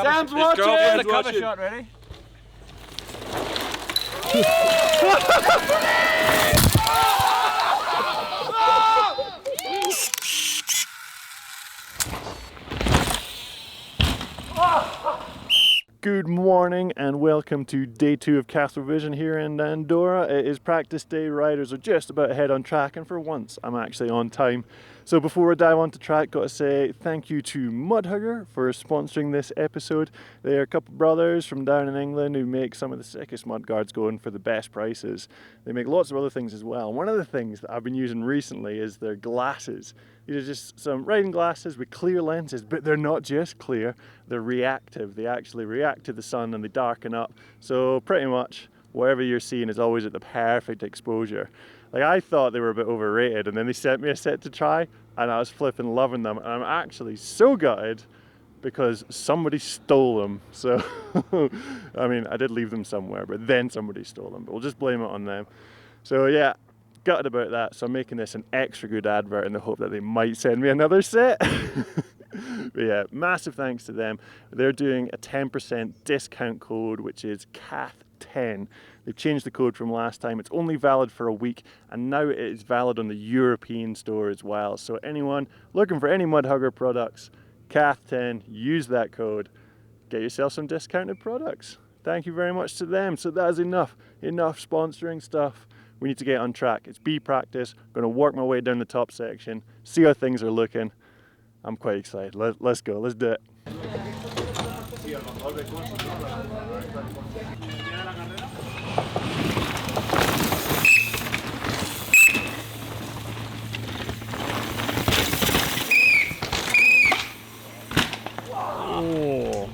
Sam's watching! Go the cover shot, ready? Good morning and welcome to day 2 of Cathro Vision here in Andorra. It is practice day, riders are just about ahead on track, and for once I'm actually on time. So before I dive onto track, got to say thank you to Mudhugger for sponsoring this episode. They are a couple of brothers from down in England who make some of the sickest mudguards going for the best prices. They make lots of other things as well. One of the things that I've been using recently is their glasses. These are just some riding glasses with clear lenses, but they're not just clear, they're reactive. They actually react to the sun and they darken up. So pretty much whatever you're seeing is always at the perfect exposure. Like, I thought they were a bit overrated, and then they sent me a set to try and I was flipping loving them, and I'm actually so gutted because somebody stole them. So I mean, I did leave them somewhere, but then somebody stole them, but we'll just blame it on them. So yeah, gutted about that. So I'm making this an extra good advert in the hope that they might send me another set. But yeah, massive thanks to them. They're doing a 10% discount code, which is CATH10. They've changed the code from last time. It's only valid for a week, and now it is valid on the European store as well. So anyone looking for any Mudhugger products, CATH10, use that code. Get yourself some discounted products. Thank you very much to them. So that is enough sponsoring stuff. We need to get on track. It's B practice. I'm going to work my way down the top section, see how things are looking. I'm quite excited. Let's go. Let's do it. Oh.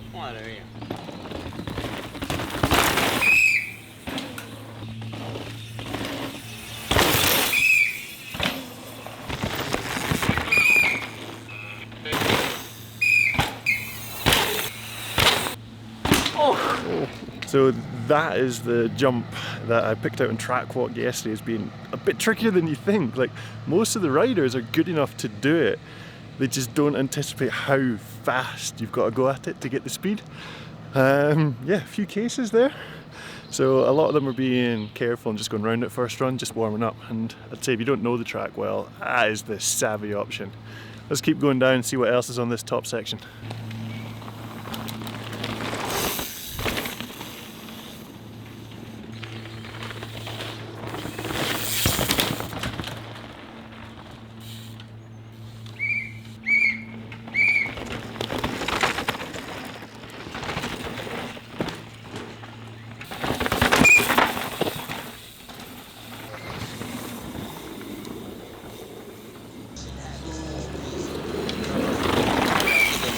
So that is the jump that I picked out in track walk yesterday. Has been a bit trickier than you think. Like, most of the riders are good enough to do it. They just don't anticipate how fast you've got to go at it to get the speed. Yeah, a few cases there. So a lot of them are being careful and just going round it first run, just warming up. And I'd say if you don't know the track well, that is the savvy option. Let's keep going down and see what else is on this top section.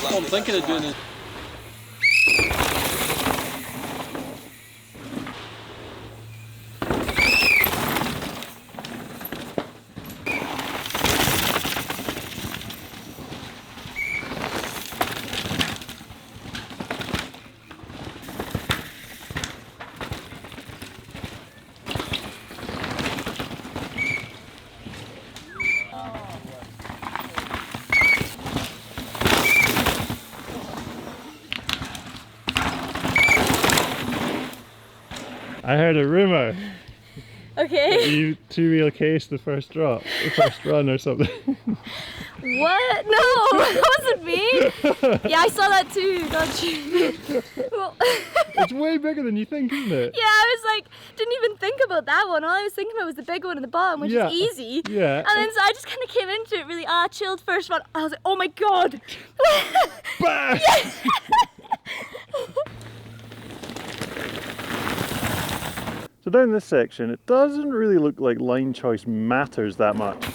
I'm thinking of doing it. I heard a rumour. Okay. You two-wheel cased the first drop, the first run or something. What? No, that wasn't me. Yeah, I saw that too, don't you? Well, It's way bigger than you think, isn't it? yeah, I was like, didn't even think about that one. All I was thinking about was the big one at the bottom, which is easy. Yeah. And then so I just kind of came into it really, chilled first one. I was like, oh my god. Bah! So down this section, it doesn't really look like line choice matters that much.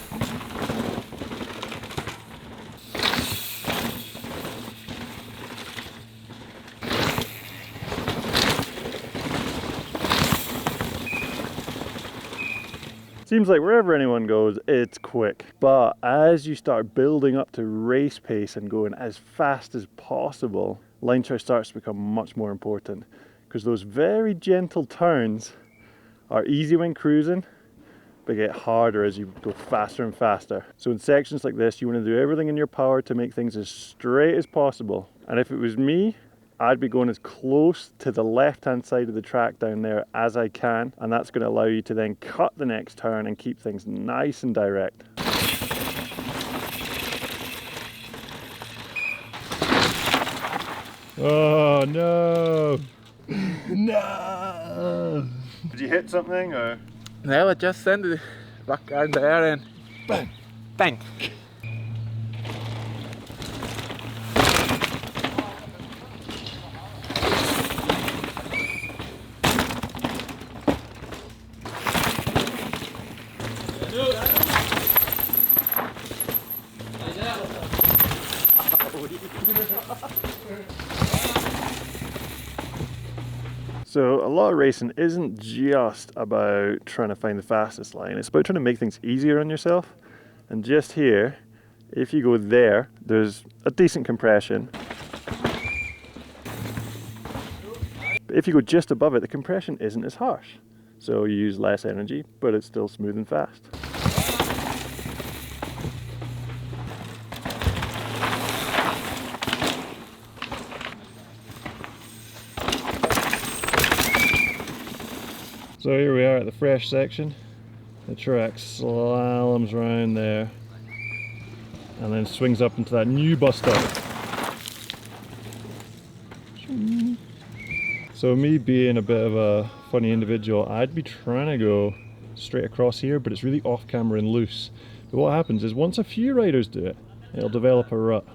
Seems like wherever anyone goes, it's quick. But as you start building up to race pace and going as fast as possible, line choice starts to become much more important, because those very gentle turns are easy when cruising, but get harder as you go faster and faster. So in sections like this, you want to do everything in your power to make things as straight as possible. And if it was me, I'd be going as close to the left-hand side of the track down there as I can, and that's going to allow you to then cut the next turn and keep things nice and direct. Oh no! No! Did you hit something or? No, I just sent it back in the air and bang! Bang! So a lot of racing isn't just about trying to find the fastest line, it's about trying to make things easier on yourself. And just here, if you go there, there's a decent compression. But if you go just above it, the compression isn't as harsh. So you use less energy, but it's still smooth and fast. So here we are at the fresh section. The track slaloms around there and then swings up into that new bus stop. So me being a bit of a funny individual, I'd be trying to go straight across here, but it's really off camera and loose. But what happens is once a few riders do it, it'll develop a rut.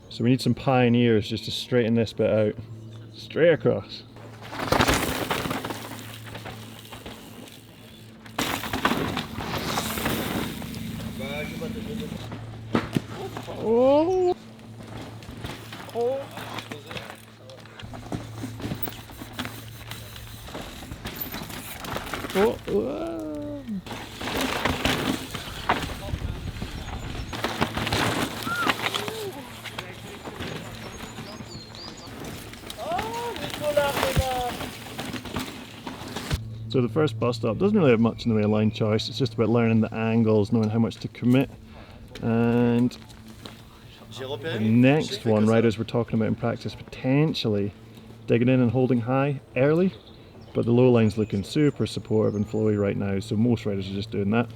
So we need some pioneers just to straighten this bit out. Straight across. Oh. Oh. Oh. So the first bus stop doesn't really have much in the way of line choice, it's just about learning the angles, knowing how much to commit. And the next one, riders were talking about in practice, potentially digging in and holding high early, but the low line's looking super supportive and flowy right now, so most riders are just doing that.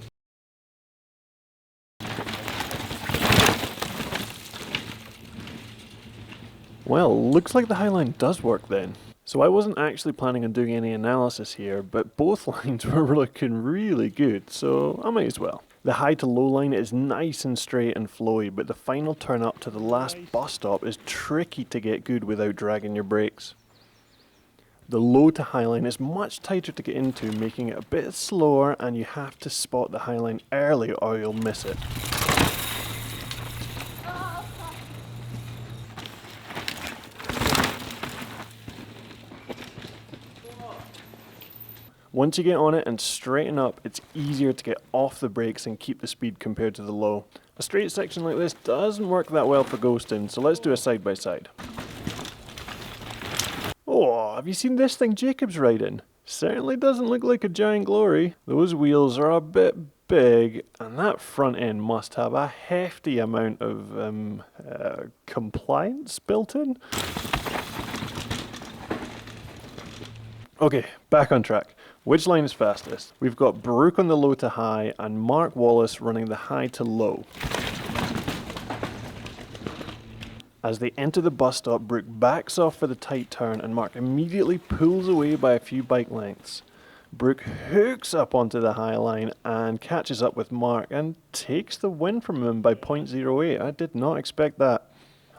Well, looks like the high line does work then. So I wasn't actually planning on doing any analysis here, but both lines were looking really good, so I might as well. The high to low line is nice and straight and flowy, but the final turn up to the last bus stop is tricky to get good without dragging your brakes. The low to high line is much tighter to get into, making it a bit slower, and you have to spot the high line early or you'll miss it. Once you get on it and straighten up, it's easier to get off the brakes and keep the speed compared to the low. A straight section like this doesn't work that well for ghosting, so let's do a side by side. Oh, have you seen this thing Jacob's riding? Certainly doesn't look like a giant glory. Those wheels are a bit big, and that front end must have a hefty amount of compliance built in. Okay, back on track. Which line is fastest? We've got Brooke on the low to high and Mark Wallace running the high to low. As they enter the bus stop, Brooke backs off for the tight turn and Mark immediately pulls away by a few bike lengths. Brooke hooks up onto the high line and catches up with Mark and takes the win from him by 0.08. I did not expect that.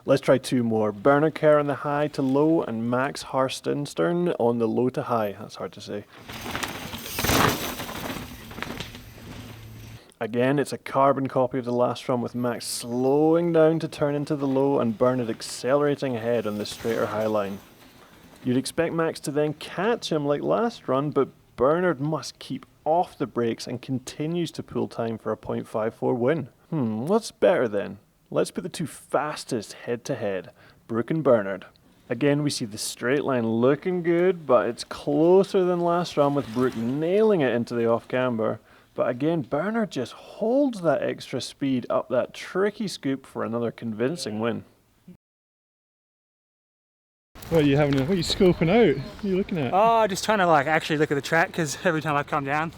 Let's try two more. Bernard Kerr on the high to low and Max Harstenstern on the low to high. That's hard to say. Again, it's a carbon copy of the last run with Max slowing down to turn into the low and Bernard accelerating ahead on the straighter high line. You'd expect Max to then catch him like last run, but Bernard must keep off the brakes and continues to pull time for a 0.54 win. What's better then? Let's put the two fastest head to head, Brooke and Bernard. Again, we see the straight line looking good, but it's closer than last run with Brooke nailing it into the off camber. But again, Bernard just holds that extra speed up that tricky scoop for another convincing win. What are you having? What are you scoping out? What are you looking at? Oh, just trying to like actually look at the track, because every time I come down,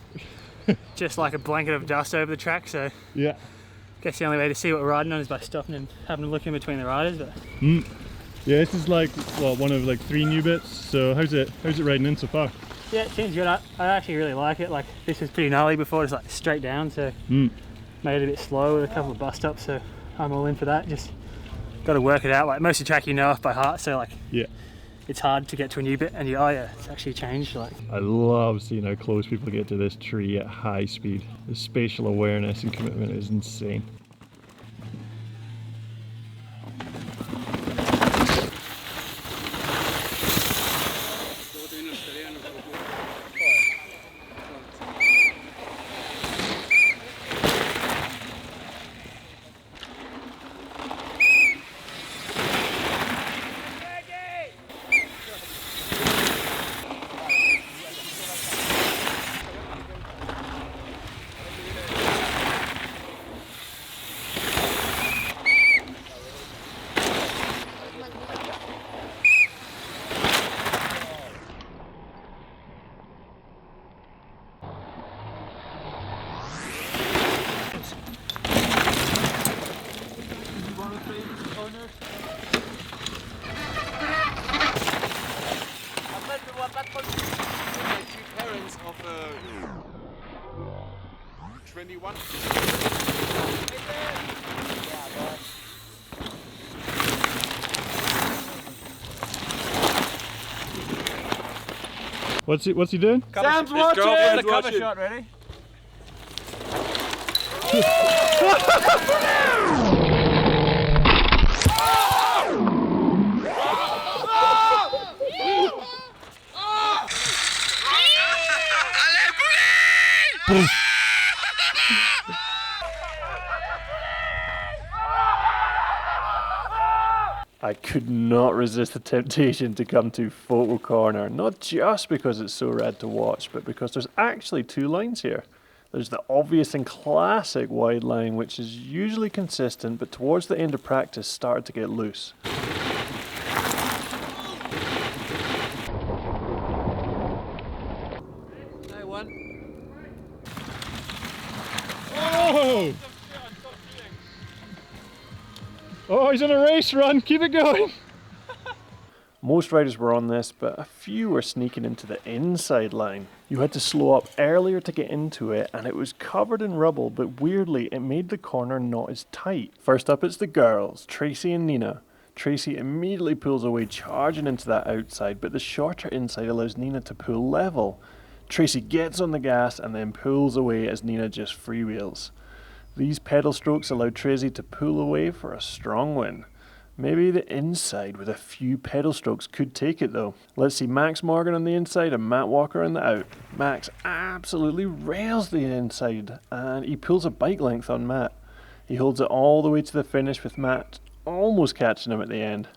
just like a blanket of dust over the track. So Yeah. I guess the only way to see what we're riding on is by stopping and having a look in between the riders. But Yeah, this is like what, one of like 3 new bits. So how's it riding in so far? yeah, it seems good. I actually really like it. Like this was pretty gnarly before, it's like straight down, so made it a bit slow with a couple of bus stops. So I'm all in for that. Just got to work it out. Like most of the track you know off by heart, so like Yeah. it's hard to get to a new bit and you, oh yeah, it's actually changed. Like I love seeing how close people get to this tree at high speed. The spatial awareness and commitment is insane. Parents of 21. What's he doing? Sam's watching! Sam's The cover watching. shot, ready? I could not resist the temptation to come to Photo Corner, not just because it's so rad to watch, but because there's actually 2 lines here. There's the obvious and classic wide line, which is usually consistent, but towards the end of practice started to get loose. Oh! Oh, he's on a race run, keep it going! Most riders were on this, but a few were sneaking into the inside line. You had to slow up earlier to get into it, and it was covered in rubble, but weirdly it made the corner not as tight. First up it's the girls, Tracy and Nina. Tracy immediately pulls away, charging into that outside, but the shorter inside allows Nina to pull level. Tracy gets on the gas and then pulls away as Nina just freewheels. These pedal strokes allowed Tracy to pull away for a strong win. Maybe the inside with a few pedal strokes could take it though. Let's see Max Morgan on the inside and Matt Walker on the out. Max absolutely rails the inside and he pulls a bike length on Matt. He holds it all the way to the finish with Matt almost catching him at the end.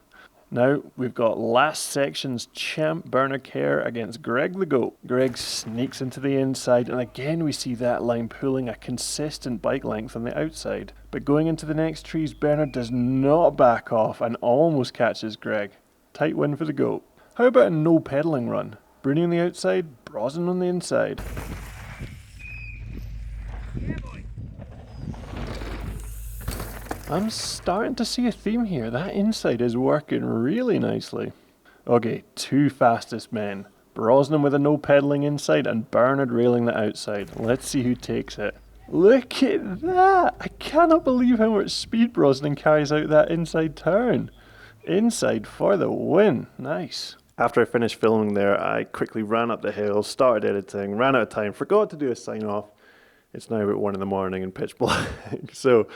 Now we've got last section's champ Bernard Kerr against Greg the Goat. Greg sneaks into the inside and again we see that line pulling a consistent bike length on the outside. But going into the next trees, Bernard does not back off and almost catches Greg. Tight win for the Goat. How about a no pedaling run? Bruni on the outside, Brosnan on the inside. I'm starting to see a theme here. That inside is working really nicely. Okay, 2 fastest men. Brosnan with a no pedaling inside and Bernard railing the outside. Let's see who takes it. Look at that! I cannot believe how much speed Brosnan carries out that inside turn. Inside for the win. Nice. After I finished filming there, I quickly ran up the hill, started editing, ran out of time, forgot to do a sign off. It's now about 1 in the morning and pitch black. So,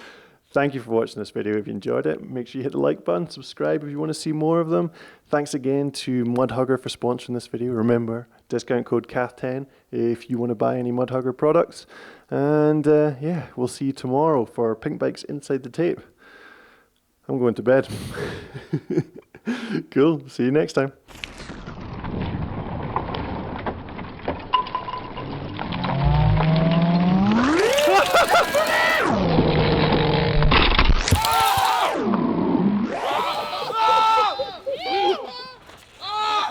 thank you for watching this video. If you enjoyed it, make sure you hit the like button, subscribe if you want to see more of them. Thanks again to Mudhugger for sponsoring this video. Remember, discount code CATH10 if you want to buy any Mudhugger products. And yeah, we'll see you tomorrow for Pink Bikes Inside the Tape. I'm going to bed. Cool, see you next time.